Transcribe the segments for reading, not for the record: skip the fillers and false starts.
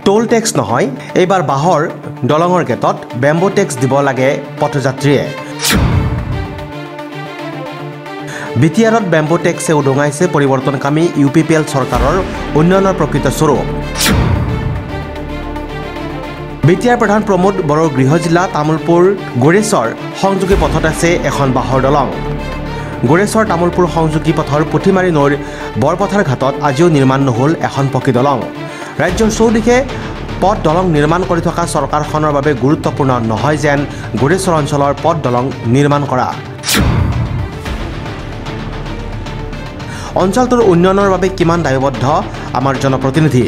Toll tax নহয়, এইবাৰ বাহৰ দলঙৰ গেটত বেম্বো টেক্স দিব লাগে পথযাত্ৰীয়ে। বিটিআৰত বেম্বো টেক্সে উদঙাইছে পৰিৱৰ্তনকামী UPPL চৰকাৰৰ উন্নয়নৰ প্ৰকৃত স্বৰূপ। বিটিআৰ প্ৰধান প্ৰমোদ বড়োৰ গৃহ জিলা তামুলপুৰ গোৰেশ্বৰ সংযোগী পথত আছে এখন বাহৰ দলং। গোৰেশ্বৰ তামুলপুৰ সংযোগী পথৰ পুঠিমাৰী নৈৰ বৰপথাৰ ঘাটত আজিও নিৰ্মাণ নহ'ল এখন পকী দলং। ৰাজ্যৰ চৌদিশে পথ দলং নিৰ্মাণ কৰি থকা চৰকাৰখনৰ বাবে গুৰুত্বপূৰ্ণ নহয় যেন গোৰেশ্বৰ অঞ্চলৰ পথ দলং নিৰ্মাণ কৰা। অঞ্চলটোৰ উন্নয়নৰ বাবে কিমান দায়বদ্ধ আমাৰ জনপ্ৰতিনিধি।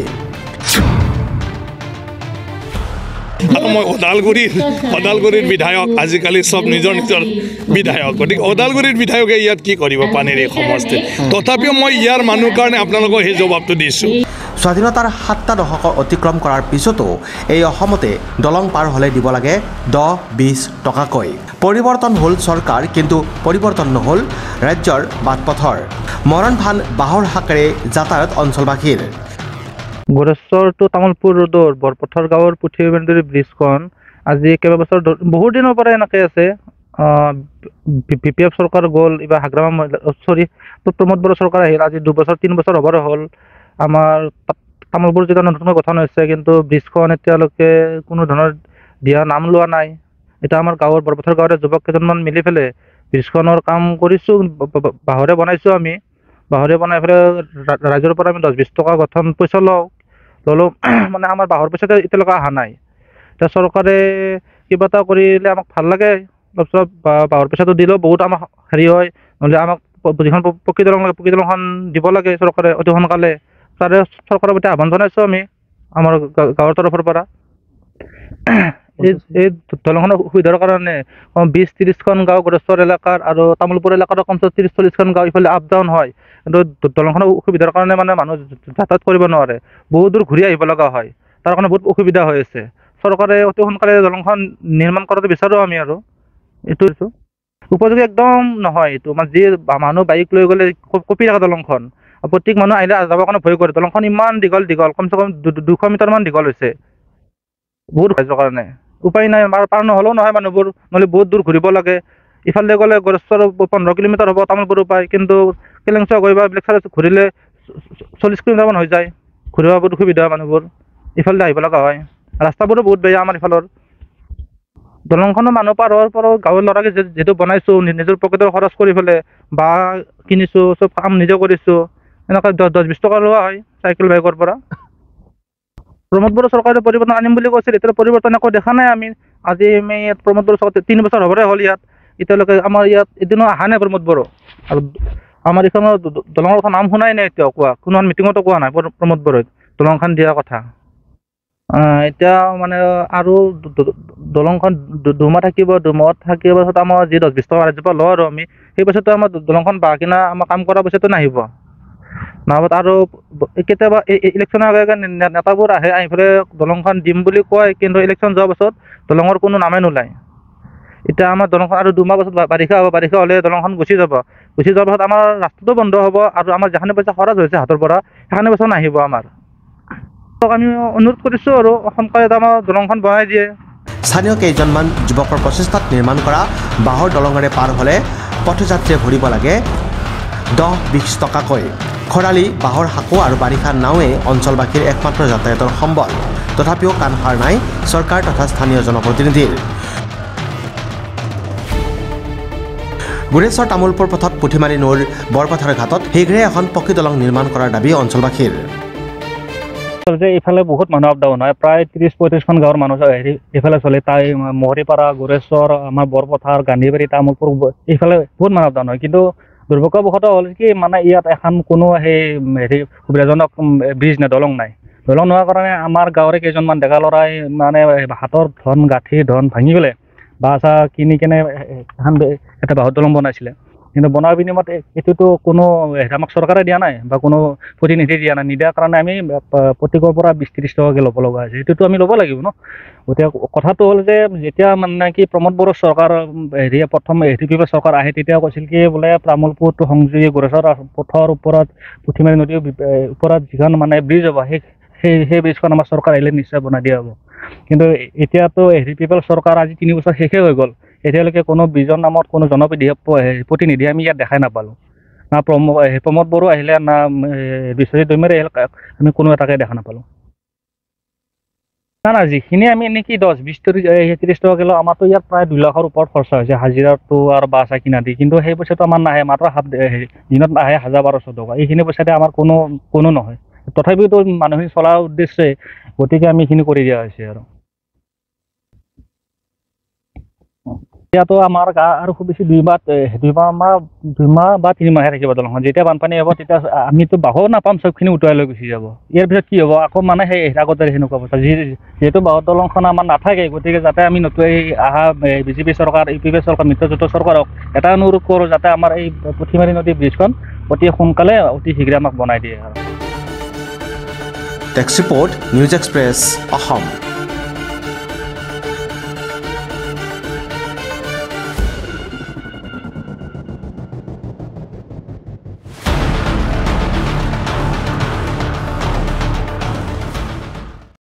মই ওদালগুৰিৰ বিধায়ক, আজিকালি চব নিজৰ বিধায়ক, গতিকে ওদালগুৰিৰ বিধায়কে ইয়াত কি কৰিব পানীৰ এই সমষ্টিত। তথাপিও মই ইয়াৰ মানুহৰ কাৰণে আপোনালোকক সেই জবাবটো দিছোঁ। স্বাধীনতাৰ 7টা দশক অতিক্ৰম কৰাৰ পিছতো এই অসমতে দলং পাৰ হ'লে দিব লাগে 10-20 টকাকৈ। পৰিৱৰ্তন হ'ল চৰকাৰ, কিন্তু পৰিৱৰ্তন নহ'ল ৰাজ্যৰ বাটপথৰ। মৰণ ভান বাহৰ শাকেৰে যাতায়াত অঞ্চলবাসীৰ। গোৰেশ্বৰ টু তামুলপুৰ ৰোডৰ বৰপথাৰ গাঁৱৰ পুঠিমাৰী ব্ৰিজখন আজি কেইবাবছৰ বহুত দিনৰ পৰা এনেকৈ আছে। BPF চৰকাৰ গ'ল, এইবাৰ প্ৰমোদ বড়ো চৰকাৰ আহিল, আজি 2-3 বছৰ হ'বৰ হ'ল। আমাৰ তামুলপুৰ জিলা নতুনকৈ গঠন হৈছে, কিন্তু ব্ৰিজখন এতিয়ালৈকে কোনো ধৰণৰ দিয়া নাম লোৱা নাই। এতিয়া আমাৰ গাঁৱৰ বৰপথাৰ গাঁৱৰে যুৱক কেইজনমান মিলি পেলাই ব্ৰিজখনৰ কাম কৰিছোঁ, বাঁহৰে বনাইছোঁ আমি। বাঁহৰে বনাই পেলাই ৰাইজৰ পৰা আমি 10-20 টকা গঠন পইচা ল'লোঁ মানে আমাৰ বাঁহৰ পইচাটো এতিয়ালৈকে অহা নাই। এতিয়া চৰকাৰে কিবা এটা কৰিলে আমাক ভাল লাগে, তাৰপিছত বাঁহৰ পইচাটো দিলেও বহুত আমাক হেৰি হয়। নহ'লে আমাক যিখন পকী দলং লাগে, পকী দলংখন দিব লাগে চৰকাৰে অতি সোনকালে। তাৰে চৰকাৰৰ প্ৰতি আহ্বান জনাইছোঁ আমি আমাৰ গাঁৱৰ তৰফৰ পৰা। এই দলংখনৰ সুবিধাৰ কাৰণে 20-30খন গাঁও গোৰেশ্বৰ এলেকাৰ আৰু তামুলপুৰ এলেকাৰ কমচে 30-40খন গাঁও ইফালে আপ ডাউন হয়, কিন্তু দলংখনৰ অসুবিধাৰ কাৰণে মানে মানুহ যাতায়াত কৰিব নোৱাৰে, বহুত দূৰ ঘূৰি আহিব লগা হয়। তাৰ কাৰণে বহুত অসুবিধা হৈ আছে। চৰকাৰে অতি সোনকালে দলংখন নিৰ্মাণ কৰাটো বিচাৰোঁ আমি। আৰু এইটো উপযোগী একদম নহয় এইটো, মানে যি মানুহ বাইক লৈ গ'লে কঁপি থাকে দলংখন। প্ৰত্যেক মানুহ আহিলে যাবৰ কাৰণে ভয় কৰে। দলংখন ইমান দীঘল কমচে কম 200 মিটাৰমান দীঘল হৈছে, বহুত ৰাইজৰ কাৰণে। উপায় নাই, পাৰ নহ'লেও নহয় মানুহবোৰ, নহ'লে বহুত দূৰ ঘূৰিব লাগে। ইফালে গ'লে গোৰেশ্বৰ 15 কিলোমিটাৰ হ'ব তামুলপুৰৰ পৰাই, কিন্তু কেলেংচোৱা গৈ বা বেলেগ চাইডত ঘূৰিলে 40 কিলোমিটাৰমান হৈ যায়। ঘূৰিব বহুত অসুবিধা মানুহবোৰ, ইফালে আহিব লগা হয়। ৰাস্তাবোৰো বহুত বেয়া আমাৰ ইফালৰ। দলংখনৰ মানুহ পাৰ হোৱাৰ পৰাও গাঁৱৰ ল'ৰাকে যিহেতু বনাইছোঁ, নিজৰ পকেটৰ খৰচ কৰি পেলাই বা কিনিছোঁ, চব কাম নিজে কৰিছোঁ, এনেকৈ 10-20 টকা লোৱা হয় চাইকেল বাইকৰ পৰা। প্ৰমোদ বড়ো চৰকাৰে পৰিৱৰ্তন আনিম বুলি কৈছিল, এতিয়া পৰিৱৰ্তন একো দেখা নাই আমি। আজি আমি ইয়াত প্ৰমোদ বড়ো চৰকাৰ 3 বছৰ হ'বৰে হ'ল ইয়াত, এতিয়ালৈকে আমাৰ ইয়াত এদিনো অহা নাই প্ৰমোদ বড়ো। আৰু আমাৰ এইখনৰ দলঙৰ কথা নাম শুনাই নাই এতিয়াও, কোনো মিটিঙতো কোৱা নাই প্ৰমোদ বড়োই দলংখন দিয়াৰ কথা। এতিয়া মানে আৰু দলংখন 2 মাহ থাকিব, 2 মাহত থাকিব পাছত আমাৰ যি 10-20 টকা ৰাজ্যৰ পৰা লওঁ আৰু আমি, সেই পইচাটো আমাৰ দলংখন বাঁহ কিনা আমাৰ কাম কৰা পইচাটো নাহিব। নহ'ব আৰু কেতিয়াবা ইলেকশ্যনৰ আগে নেতাবোৰ আহি পেলাই দলংখন দিম বুলি কয়, কিন্তু ইলেকশ্যন যোৱাৰ পাছত দলঙৰ কোনো নামেই নোলায়। এতিয়া আমাৰ দলংখন আৰু 2 মাহ পাছত বাৰিষা হ'ব, বাৰিষা হ'লে দলংখন গুচি যাব। গুচি যোৱাৰ পাছত আমাৰ ৰাস্তাটো বন্ধ হ'ব, আৰু আমাৰ যিখিনি পইচা খৰচ হৈছে হাতৰ পৰা সেইখিনি পইচা নাহিব আমাৰ। আমি অনুৰোধ কৰিছোঁ আৰু সোনকালে আমাৰ দলংখন বনাই দিয়ে। স্থানীয় কেইজনমান যুৱকৰ প্ৰচেষ্টাত নিৰ্মাণ কৰা বাঁহৰ দলঙেৰে পাৰ হ'লে পথযাত্ৰীয়ে ভৰিব লাগে 10-20 টকাকৈ। খৰালি বাঁহৰ সাঁকো আৰু বাৰিষা নাওৱে অঞ্চলবাসীৰ একমাত্ৰ যাতায়াতৰ সম্বল। তথাপিও কাণসাৰ নাই চৰকাৰ তথা স্থানীয় জনপ্ৰতিনিধিৰ। গোৰেশ্বৰ তামুলপুৰ পথত পুঠিমাৰী নৈৰ বৰপথাৰ ঘাটত শীঘ্ৰে এখন পকী দলং নিৰ্মাণ কৰাৰ দাবী অঞ্চলবাসীৰ। এইফালে বহুত মানুহ আপ ডাউন হয়, প্ৰায় 30-35খন গাঁৱৰ মানুহ এইফালে চলে। তাই মহৰীপাৰা, গোৰেশ্বৰ, আমাৰ বৰপথাৰ, গান্ধীবাৰী, তামুলপুৰ, এইফালে বহুত মানুহ আপ ডাউন হয়। কিন্তু দুৰ্ভাগ্যবশতঃ হ'ল কি, মানে ইয়াত এখন কোনো সেই সুবিধাজনক ব্ৰিজ নাই, দলং নাই। দলং নোহোৱাৰ কাৰণে আমাৰ গাঁৱৰে কেইজনমান ডেকা ল'ৰাই মানে হাতৰ ধন ভাঙি পেলাই বাঁহ চাহ কিনি কেনে এখন এটা বাঁহৰ দলং বনাইছিলে। কিন্তু বনোৱাৰ বিনিময়ত এইটোতো কোনো আমাক চৰকাৰে দিয়া নাই বা কোনো প্ৰতিনিধি দিয়া নাই। নিদিয়াৰ কাৰণে আমি প্ৰত্যেকৰ পৰা 20-30 টকাকৈ ল'ব লগা হৈছে। সেইটোতো আমি ল'ব লাগিব ন। গতিকে কথাটো হ'ল যে যেতিয়া মানে কি প্ৰমোদ বড়ো চৰকাৰ প্ৰথম চৰকাৰ আহে, তেতিয়া কৈছিল কি বোলে তামুলপুৰ টু সংযোগী গোৰেশ্বৰ পথৰ ওপৰত পুঠিমাৰী নদীৰ ওপৰত যিখন মানে ব্ৰিজ হ'ব, সেই ব্ৰিজখন আমাৰ চৰকাৰ আহিলে নিশ্চয় বনাই দিয়া হ'ব। কিন্তু এতিয়াতো হেৰি পিপল চৰকাৰ আজি 3 বছৰ শেষে হৈ গ'ল, এতিয়ালৈকে কোনো ব্ৰিজৰ নামত কোনো জনপ্ৰতিনিধি আমি ইয়াত দেখাই নাপালোঁ। না প্ৰমোদ বড়ো আহিলে, না বিশ্বজিৎ দৈমাৰী আহিলে, আমি কোনো এটাকে দেখা নাপালোঁ। না যিখিনি আমি এনেকৈ 10-20-30 টকা কিলো, আমাৰতো ইয়াত প্ৰায় 2 লাখৰ ওপৰত খৰচা হৈছে হাজিৰাটো আৰু বাছ কিনা দি, কিন্তু সেই পইচাটো আমাৰ নাহে, মাত্ৰ দিনত আহে 1000-1200 টকা। এইখিনি পইচাতে আমাৰ কোনো নহয়। তথাপিওতো মানুহখিনি চলাৰ উদ্দেশ্যে গতিকে আমি এইখিনি কৰি দিয়া হৈছে। আৰু এতিয়াতো আমাৰ আৰু খুব বেছি 2 মাহ বা 3 মাহে থাকিব দলংখন। যেতিয়া বানপানী হ'ব তেতিয়া আমিতো বাহো নাপাম, চবখিনি উটুৱাই লৈ গুচি যাব। ইয়াৰ পিছত কি হ'ব, আকৌ মানে সেই আগতে সেনেকুৱা কথা। যিহেতু বাঁহৰ দলংখন আমাৰ নাথাকে, গতিকে যাতে আমি নতুন অহা বিজেপি চৰকাৰ, ইউপিপি চৰকাৰ, মিত্ৰজোঁটৰ চৰকাৰক এটা অনুৰোধ কৰোঁ, যাতে আমাৰ এই পুঠিমাৰী নদী ব্ৰিজখন অতি সোনকালে অতি শীঘ্ৰে আমাক বনাই দিয়ে। Text report, news express, Assam.